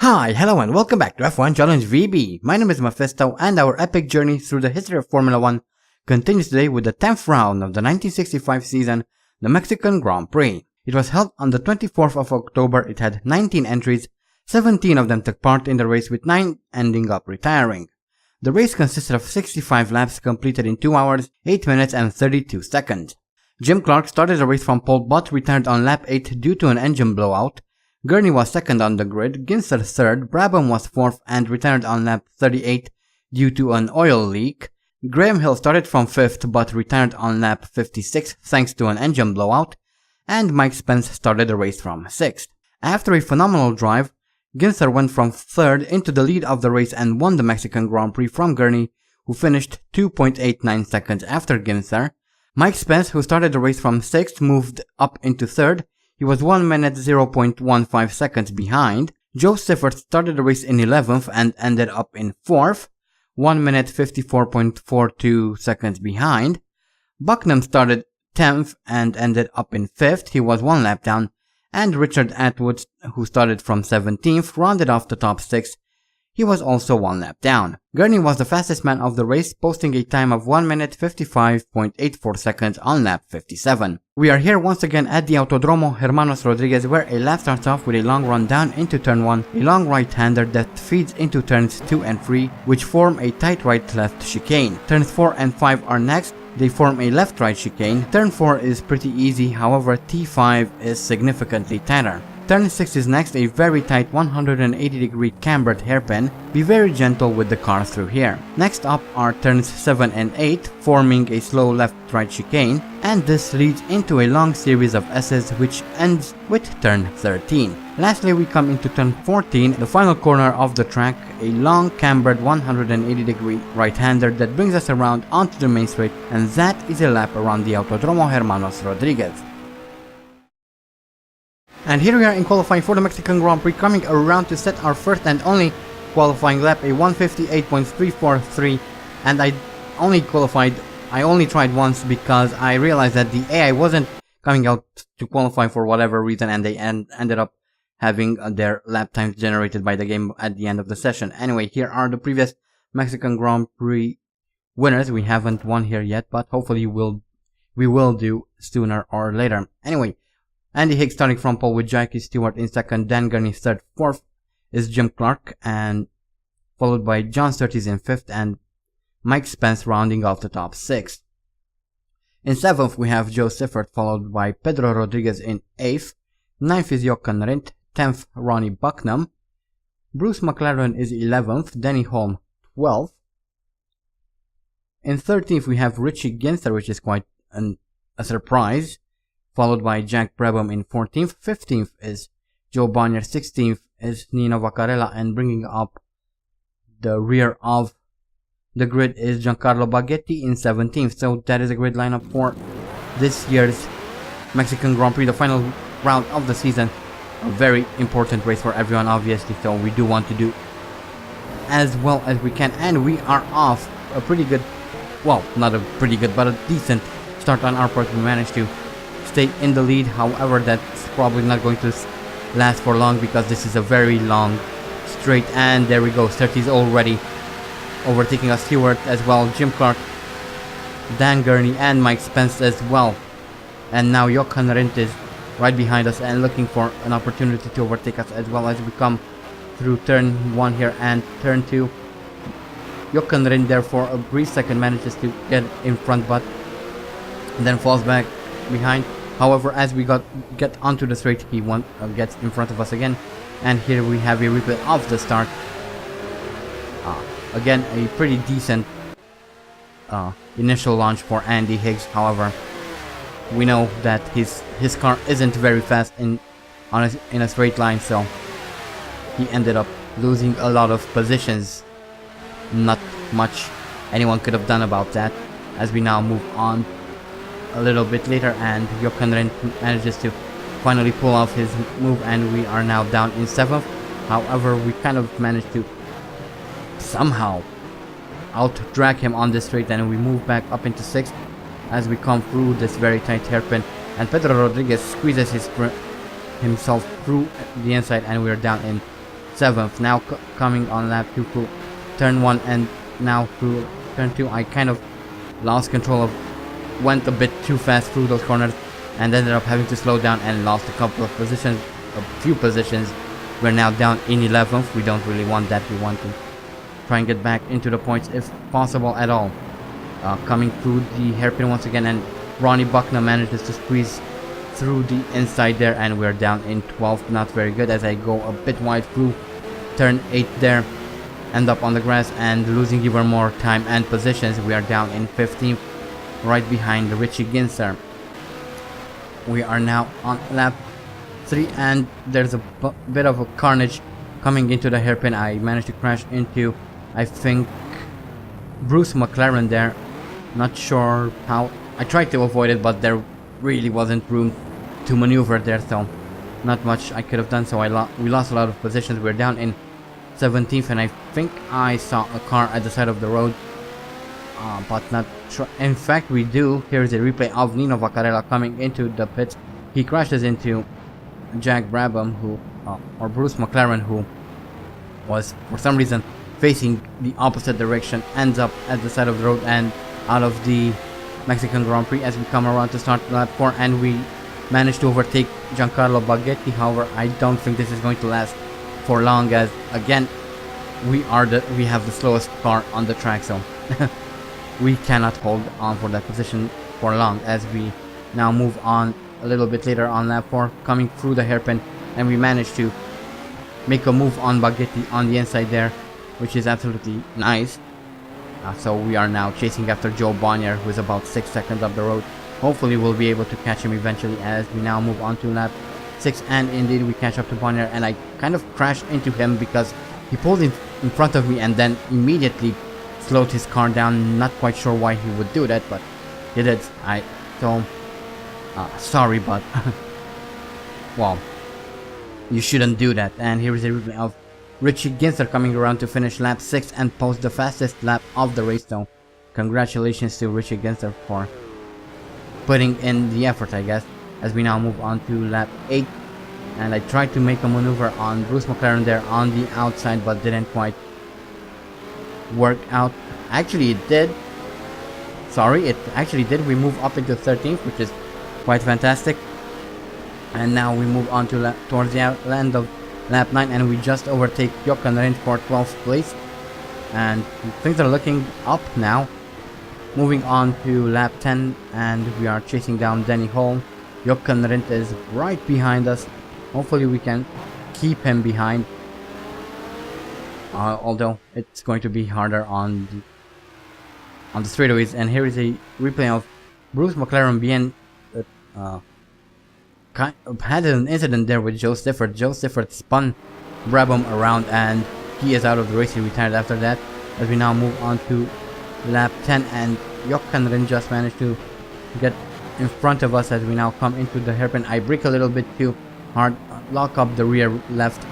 Hi, hello and welcome back to F1 Challenge VB. My name is Mephisto and our epic journey through the history of Formula 1 continues today with the 10th round of the 1965 season, the Mexican Grand Prix. It was held on the 24th of October, it had 19 entries, 17 of them took part in the race with 9 ending up retiring. The race consisted of 65 laps completed in 2 hours, 8 minutes and 32 seconds. Jim Clark started the race from pole but retired on lap 8 due to an engine blowout. Gurney was second on the grid, Ginther third, Brabham was fourth and retired on lap 38 due to an oil leak. Graham Hill started from fifth but retired on lap 56 thanks to an engine blowout, and Mike Spence started the race from sixth. After a phenomenal drive, Ginther went from third into the lead of the race and won the Mexican Grand Prix from Gurney, who finished 2.89 seconds after Ginther. Mike Spence, who started the race from sixth, moved up into third. He was 1 minute 0.15 seconds behind. Joe Siffert started the race in 11th and ended up in 4th, 1 minute 54.42 seconds behind. Bucknam started 10th and ended up in 5th, he was 1 lap down, and Richard Atwood, who started from 17th, rounded off the top 6. He was also 1 lap down. Gurney was the fastest man of the race, posting a time of 1 minute 55.84 seconds on lap 57. We are here once again at the Autodromo Hermanos Rodriguez, where a lap starts off with a long run down into turn 1, a long right-hander that feeds into turns 2 and 3, which form a tight right-left chicane. Turns 4 and 5 are next. They form a left-right chicane. Turn 4 is pretty easy, however T5 is significantly tighter. Turn 6 is next, a very tight 180-degree cambered hairpin. Be very gentle with the car through here. Next up are turns 7 and 8, forming a slow left-right chicane, and this leads into a long series of S's which ends with turn 13. Lastly, we come into turn 14, the final corner of the track, a long cambered 180-degree right-hander that brings us around onto the main straight, and that is a lap around the Autodromo Hermanos Rodriguez. And here we are in qualifying for the Mexican Grand Prix, coming around to set our first and only qualifying lap, a 158.343, and I only tried once because I realized that the AI wasn't coming out to qualify for whatever reason, and they ended up having their lap times generated by the game at the end of the session. Anyway, here are the previous Mexican Grand Prix winners. We haven't won here yet, but hopefully we will do sooner or later. Anyway, Andy Higgs starting from pole with Jackie Stewart in second, Dan Gurney third, fourth is Jim Clark, and followed by John Surtees in fifth and Mike Spence rounding off the top 6. In 7th we have Joe Siffert, followed by Pedro Rodriguez in 8th, 9th is Jochen Rindt, 10th Ronnie Bucknam, Bruce McLaren is 11th, Denny Holm 12th. In 13th we have Richie Ginther, which is quite a surprise, followed by Jack Brabham in 14th, 15th is Joe Bonnier, 16th is Nino Vaccarella, and bringing up the rear of the grid is Giancarlo Baghetti in 17th. So that is a grid lineup for this year's Mexican Grand Prix, the final round of the season. A very important race for everyone, obviously, so we do want to do as well as we can, and we are off a pretty good, well, not a pretty good, but a decent start on our part. We managed to stay in the lead, however that's probably not going to last for long because this is a very long straight, and there we go, Surtees already overtaking us, Stewart as well, Jim Clark, Dan Gurney and Mike Spence as well, and now Jochen Rindt is right behind us and looking for an opportunity to overtake us as well as we come through turn 1 here and turn 2. Jochen Rindt there for a brief second manages to get in front but then falls back behind. However, as we get onto the straight, he gets in front of us again, and here we have a replay of the start. Again, a pretty decent initial launch for Andy Higgs. However, we know that his car isn't very fast in a straight line, so he ended up losing a lot of positions. Not much anyone could have done about that. As we now move on a little bit later, and Jochen Rindt manages to finally pull off his move, and we are now down in 7th. However, we kind of managed to somehow out-drag him on this straight, and we move back up into 6th as we come through this very tight hairpin, and Pedro Rodriguez squeezes himself through the inside, and we are down in 7th. Now coming on lap 2 through turn 1 and now through turn 2, I kind of lost control of, went a bit too fast through those corners and ended up having to slow down and lost a couple of positions, a few positions. We're now down in 11th. We don't really want that. We want to try and get back into the points if possible at all. Coming through the hairpin once again, and Ronnie Buckner manages to squeeze through the inside there, and we're down in 12th. Not very good as I go a bit wide through turn 8 there, end up on the grass and losing even more time and positions. We are down in 15th, right behind Richie Ginther. We are now on lap 3 and there's a bit of a carnage coming into the hairpin. I managed to crash into, I think, Bruce McLaren there. Not sure how. I tried to avoid it, but there really wasn't room to maneuver there, so not much I could have done. So we lost a lot of positions. We're down in 17th, and I think I saw a car at the side of the road, but not sure. In fact, we do. Here's a replay of Nino Vaccarella coming into the pits. He crashes into Jack Brabham, or Bruce McLaren, who was for some reason facing the opposite direction, ends up at the side of the road and out of the Mexican Grand Prix as we come around to start lap 4, and we managed to overtake Giancarlo Baghetti. However, I don't think this is going to last for long, as again we have the slowest car on the track, so we cannot hold on for that position for long as we now move on a little bit later on lap 4, coming through the hairpin, and we managed to make a move on Baghetti on the inside there, which is absolutely nice. So we are now chasing after Joe Bonnier, who is about 6 seconds up the road. Hopefully we'll be able to catch him eventually as we now move on to lap 6, and indeed we catch up to Bonnier, and I kind of crashed into him because he pulled in front of me and then immediately slowed his car down. Not quite sure why he would do that, but he did. Sorry, but well, you shouldn't do that. And here is a replay of Richie Ginther coming around to finish lap 6 and post the fastest lap of the race, so congratulations to Richie Ginther for putting in the effort, I guess, as we now move on to lap 8. And I tried to make a maneuver on Bruce McLaren there on the outside, but didn't quite work out. Actually it did. Sorry, it actually did. We move up into 13th, which is quite fantastic. And now we move on to towards the end of lap 9, and we just overtake Jochen Rindt for 12th place, and things are looking up now. Moving on to lap 10, and we are chasing down Denny Holm. Jochen Rindt is right behind us. Hopefully we can keep him behind, although it's going to be harder on the straightaways. And here is a replay of Bruce McLaren being had an incident there with Joe Stifford. Joe Stifford spun Brabham around and he is out of the race. He retired after that. As we now move on to lap 10, and Jochen Rindt just managed to get in front of us as we now come into the hairpin. I brake a little bit too hard, lock up the rear left,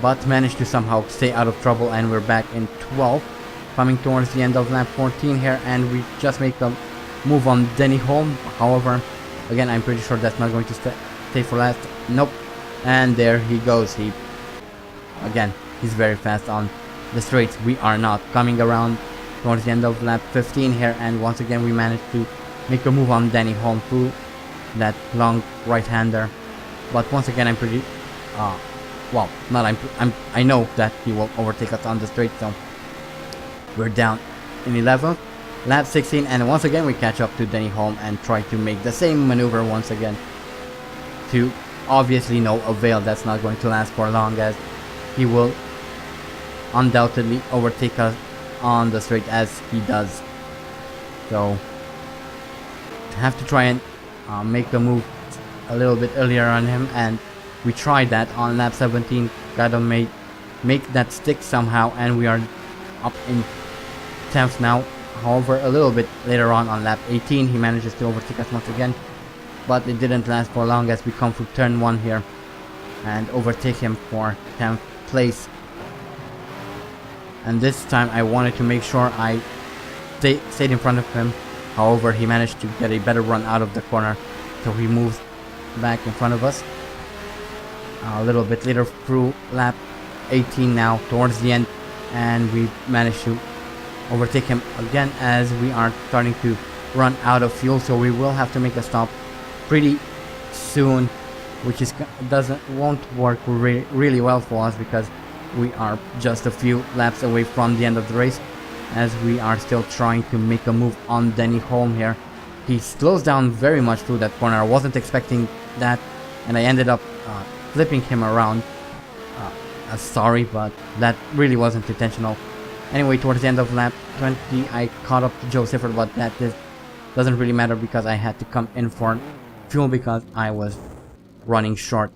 but managed to somehow stay out of trouble, and we're back in 12th, coming towards the end of lap 14 here, and we just make a move on Denny Holm. However, again, I'm pretty sure that's not going to stay for last. Nope. And there he goes. He's very fast on the straights. We are not. Coming around towards the end of lap 15 here, and once again we managed to make a move on Denny Holm through that long right-hander. But once again, I'm pretty I know that he will overtake us on the straight, so we're down in 11th. Lap 16, and once again we catch up to Denny Holm and try to make the same maneuver once again, to obviously no avail. That's not going to last for long, as he will undoubtedly overtake us on the straight as he does. So have to try and make the move a little bit earlier on him, and we tried that on lap 17. Gotta make that stick somehow, and we are up in 10th now. However, a little bit later on lap 18, he manages to overtake us once again, but it didn't last for long as we come through turn 1 here and overtake him for 10th place. And this time I wanted to make sure I stayed in front of him. However, he managed to get a better run out of the corner, so he moves back in front of us. A little bit later through lap 18 now towards the end, and we managed to overtake him again as we are starting to run out of fuel, so we will have to make a stop pretty soon, which won't work really well for us because we are just a few laps away from the end of the race, as we are still trying to make a move on Denny Holm here. He slows down very much through that corner. I wasn't expecting that, and I ended up flipping him around. Sorry, but that really wasn't intentional. Anyway, towards the end of lap 20, I caught up to Joe Sifford, but that doesn't really matter because I had to come in for fuel because I was running short.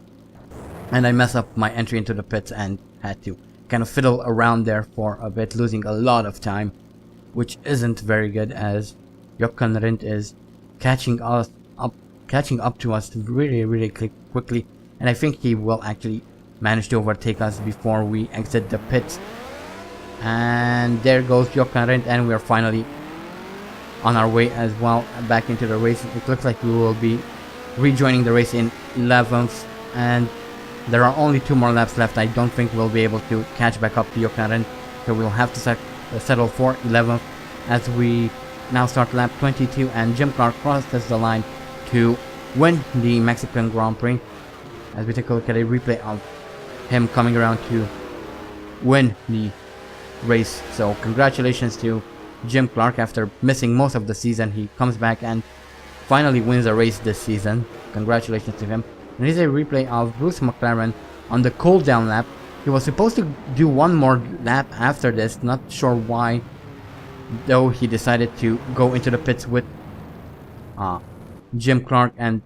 And I messed up my entry into the pits and had to kind of fiddle around there for a bit, losing a lot of time, which isn't very good as Jochen Rindt is catching up to us really quickly, and I think he will actually manage to overtake us before we exit the pits. And there goes Jochen Rindt, and we are finally on our way as well back into the race. It looks like we will be rejoining the race in 11th, and there are only 2 more laps left. I don't think we'll be able to catch back up to Jochen Rindt, so we'll have to settle for 11th as we now start lap 22, and Jim Clark crosses the line to win the Mexican Grand Prix. As we take a look at a replay of him coming around to win the race. So congratulations to Jim Clark. After missing most of the season, he comes back and finally wins a race this season. Congratulations to him. And here's a replay of Bruce McLaren on the cool down lap. He was supposed to do one more lap after this, not sure why, though he decided to go into the pits with Jim Clark, and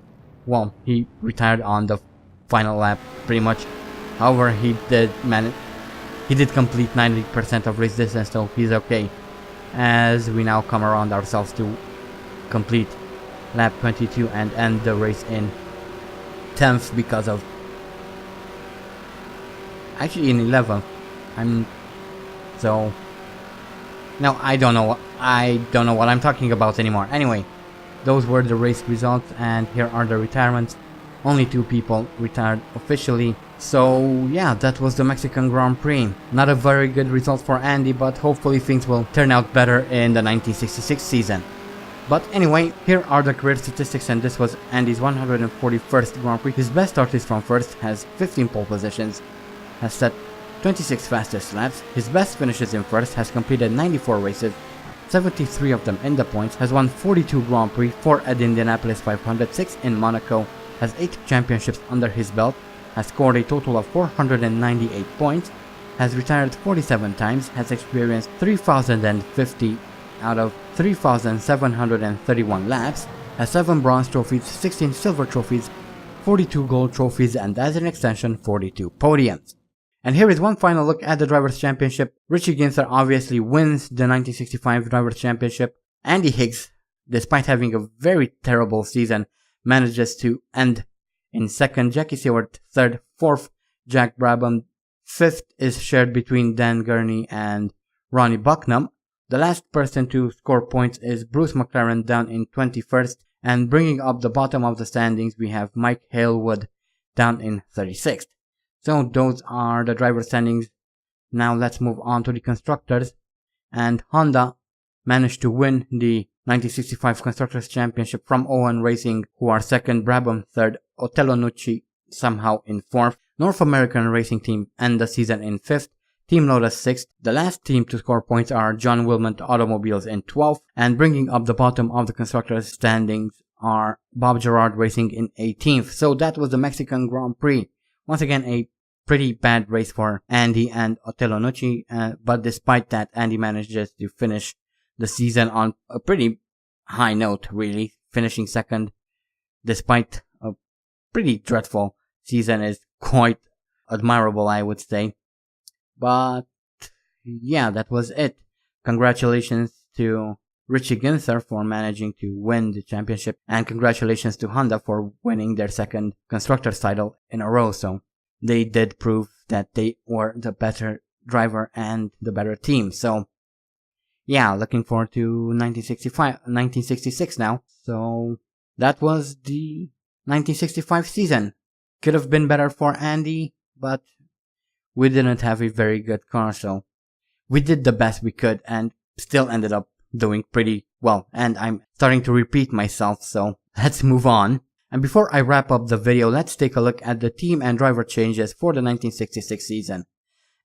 well, he retired on the final lap pretty much. However, he did complete 90% of race distance, so he's okay, as we now come around ourselves to complete lap 22 and end the race in 10th because of, actually in 11th. So now I don't know what I'm talking about anymore. Anyway, those were the race results, and here are the retirements. Only 2 people retired officially. So yeah, that was the Mexican Grand Prix. Not a very good result for Andy, but hopefully things will turn out better in the 1966 season. But anyway, here are the career statistics, and this was Andy's 141st Grand Prix. His best start is from first, has 15 pole positions, has set 26 fastest laps. His best finishes in first, has completed 94 races, 73 of them in the points, has won 42 Grand Prix, 4 at Indianapolis 500, 6 in Monaco, has 8 championships under his belt, has scored a total of 498 points, has retired 47 times, has experienced 3,050 out of 3,731 laps, has 7 bronze trophies, 16 silver trophies, 42 gold trophies, and as an extension, 42 podiums. And here is one final look at the Drivers' Championship. Richie Ginther obviously wins the 1965 Drivers' Championship. Andy Higgs, despite having a very terrible season, manages to end in second. Jackie Stewart third, fourth Jack Brabham, fifth is shared between Dan Gurney and Ronnie Bucknam. The last person to score points is Bruce McLaren, down in 21st, and bringing up the bottom of the standings we have Mike Halewood down in 36th. So those are the driver standings. Now let's move on to the constructors, and Honda managed to win the 1965 Constructors Championship from Owen Racing, who are second, Brabham third, Otello Nucci somehow in fourth. North American Racing Team end the season in fifth, Team Lotus sixth. The last team to score points are John Wilmot Automobiles in 12th, and bringing up the bottom of the constructors standings are Bob Gerard Racing in 18th. So that was the Mexican Grand Prix. Once again, a pretty bad race for Andy and Otello Nucci, but despite that, Andy manages to finish the season on a pretty high note, really. Finishing second, despite a pretty dreadful season, is quite admirable, I would say. But yeah, that was it. Congratulations to Richie Ginther for managing to win the championship, and congratulations to Honda for winning their second constructors title in a row. So they did prove that they were the better driver and the better team. So yeah, looking forward to 1966 now. So that was the 1965 season. Could have been better for Andy, but we didn't have a very good car, so we did the best we could and still ended up doing pretty well. And I'm starting to repeat myself, so let's move on. And before I wrap up the video, let's take a look at the team and driver changes for the 1966 season.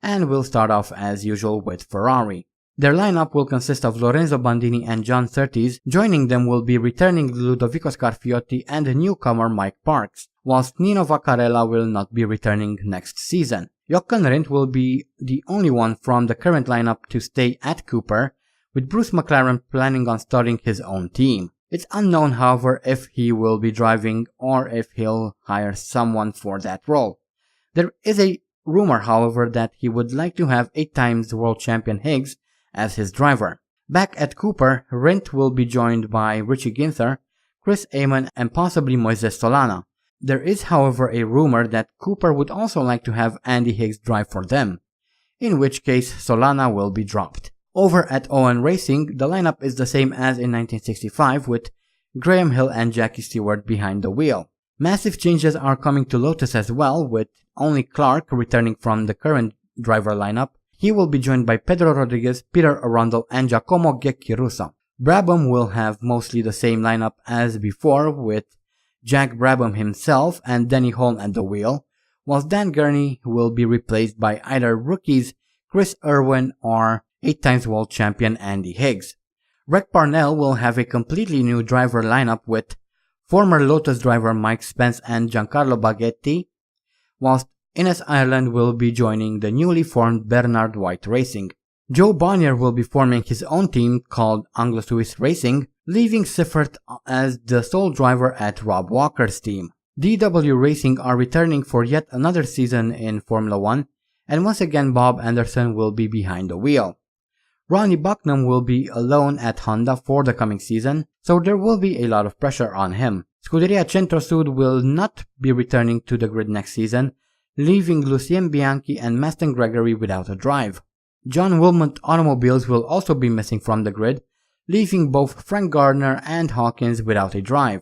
And we'll start off as usual with Ferrari. Their lineup will consist of Lorenzo Bandini and John Surtees. Joining them will be returning Ludovico Scarfiotti and newcomer Mike Parks, whilst Nino Vaccarella will not be returning next season. Jochen Rindt will be the only one from the current lineup to stay at Cooper, with Bruce McLaren planning on starting his own team. It's unknown, however, if he will be driving or if he'll hire someone for that role. There is a rumor, however, that he would like to have 8 times world champion Higgs as his driver. Back at Cooper, Rindt will be joined by Richie Ginther, Chris Amon and possibly Moises Solana. There is, however, a rumor that Cooper would also like to have Andy Higgs drive for them, in which case Solana will be dropped. Over at Owen Racing, the lineup is the same as in 1965 with Graham Hill and Jackie Stewart behind the wheel. Massive changes are coming to Lotus as well, with only Clark returning from the current driver lineup. He will be joined by Pedro Rodriguez, Peter Arundel and Giacomo Ghecchi-Russo. Brabham will have mostly the same lineup as before, with Jack Brabham himself and Denny Hulme at the wheel, whilst Dan Gurney will be replaced by either rookies Chris Irwin or 8 times world champion Andy Higgs. Rick Parnell will have a completely new driver lineup with former Lotus driver Mike Spence and Giancarlo Baghetti, whilst Ines Ireland will be joining the newly formed Bernard White Racing. Joe Bonnier will be forming his own team called Anglo-Swiss Racing, leaving Siffert as the sole driver at Rob Walker's team. DW Racing are returning for yet another season in Formula 1, and once again Bob Anderson will be behind the wheel. Ronnie Bucknam will be alone at Honda for the coming season, so there will be a lot of pressure on him. Scuderia Centro Sud will not be returning to the grid next season, leaving Lucien Bianchi and Maston Gregory without a drive. John Wilmot Automobiles will also be missing from the grid, leaving both Frank Gardner and Hawkins without a drive.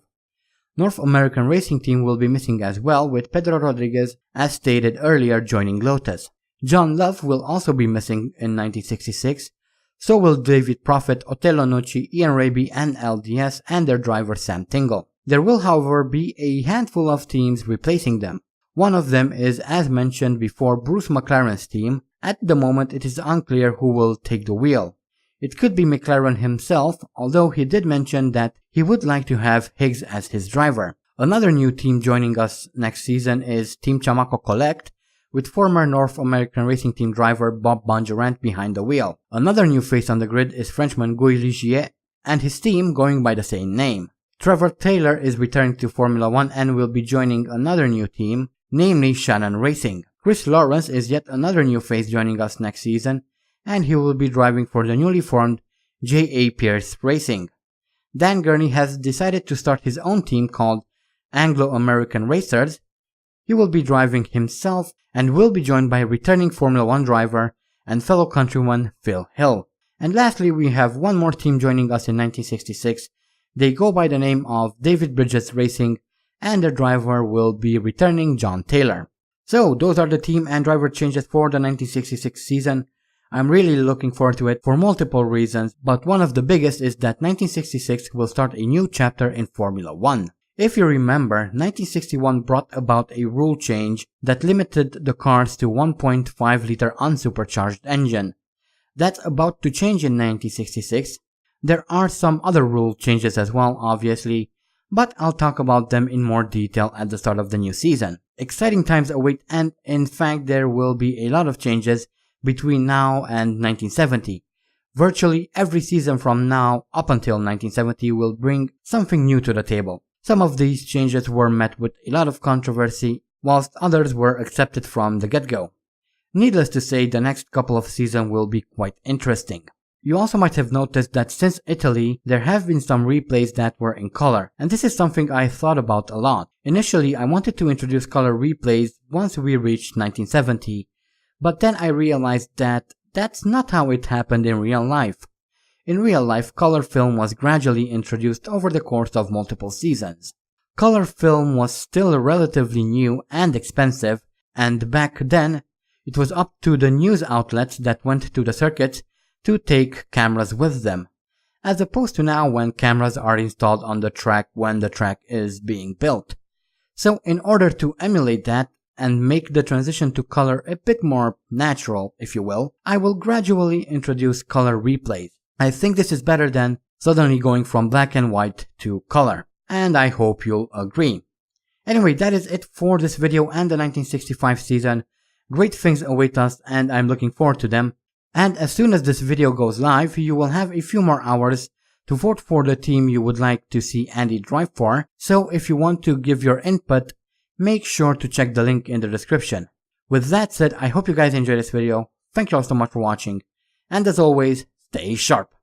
North American Racing Team will be missing as well, with Pedro Rodriguez, as stated earlier, joining Lotus. John Love will also be missing in 1966, so will David Prophet, Otello Nucci, Ian Raby and LDS and their driver Sam Tingle. There will, however, be a handful of teams replacing them. One of them is, as mentioned before, Bruce McLaren's team. At the moment it is unclear who will take the wheel. It could be McLaren himself, although he did mention that he would like to have Higgs as his driver. Another new team joining us next season is Team Chamaco Collect, with former North American Racing Team driver Bob Bondurant behind the wheel. Another new face on the grid is Frenchman Guy Ligier and his team going by the same name. Trevor Taylor is returning to Formula 1 and will be joining another new team, namely Shannon Racing. Chris Lawrence is yet another new face joining us next season, and he will be driving for the newly formed J.A. Pierce Racing. Dan Gurney has decided to start his own team called Anglo-American Racers. He will be driving himself and will be joined by returning Formula 1 driver and fellow countryman Phil Hill. And lastly, we have one more team joining us in 1966. They go by the name of David Bridges Racing, and their driver will be returning John Taylor. So those are the team and driver changes for the 1966 season. I'm really looking forward to it for multiple reasons, but one of the biggest is that 1966 will start a new chapter in Formula 1. If you remember, 1961 brought about a rule change that limited the cars to 1.5-liter unsupercharged engine. That's about to change in 1966. There are some other rule changes as well, obviously, but I'll talk about them in more detail at the start of the new season. Exciting times await, and in fact there will be a lot of changes between now and 1970. Virtually every season from now up until 1970 will bring something new to the table. Some of these changes were met with a lot of controversy, whilst others were accepted from the get-go. Needless to say, the next couple of seasons will be quite interesting. You also might have noticed that since Italy, there have been some replays that were in color, and this is something I thought about a lot. Initially, I wanted to introduce color replays once we reached 1970, but then I realized that that's not how it happened in real life. In real life, color film was gradually introduced over the course of multiple seasons. Color film was still relatively new and expensive, and back then, It was up to the news outlets that went to the circuits to take cameras with them, as opposed to now when cameras are installed on the track when the track is being built. So in order to emulate that and make the transition to color a bit more natural, if you will, I will gradually introduce color replays. I think this is better than suddenly going from black and white to color, and I hope you'll agree. Anyway, that is it for this video and the 1965 season. Great things await us and I'm looking forward to them. And as soon as this video goes live, you will have a few more hours to vote for the team you would like to see Andy drive for. So if you want to give your input, make sure to check the link in the description. With that said, I hope you guys enjoyed this video. Thank you all so much for watching. And as always, stay sharp.